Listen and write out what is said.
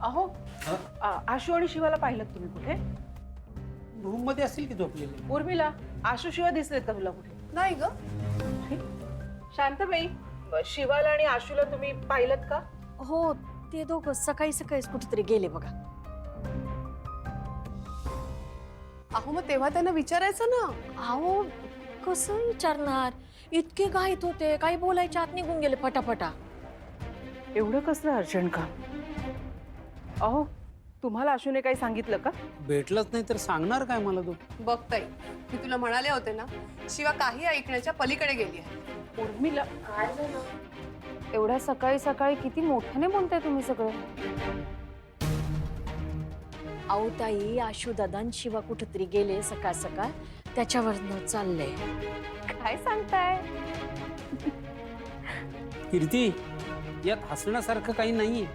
अहो आशू आणि शिवाला पाहिलं तुम्ही कुठे? रूम मध्ये असतील की झोपलेले. उर्मिला, आशू शिवा दिसलेत का तुला कुठे? नाही ग. शांताबाई, शिवाला आणि आशूला तुम्ही पाहिलत का? हो, ते दोघं सकाळी सकाळीच कुठेतरी गेले बघा. अहो मग तेव्हा त्यांना विचारायचं ना. अहो कसं विचारणार, इतके घाईत होते, काही बोलायच्या आत निघून गेले फटाफटा. एवढं कसलं अर्जंट का? अहो तुम्हाला आशूने काही सांगितलं का? भेटलंच नाही तर सांगणार काय मला तो. बघ ताई, मी तुला म्हणाले होते ना, शिवा काही ऐकण्याच्या पलीकडे गेली आहे. उर्मिला, एवढ्या सकाळी सकाळी किती मोठ्याने बोलताय तुम्ही सगळे. अहो ताई, आशू दादा आणि शिवा कुठेतरी गेले सकाळ सकाळ, त्याच्यावरनं चाललंय. काय सांगताय? कीर्ती, यात हसण्यासारखं काही नाहीये.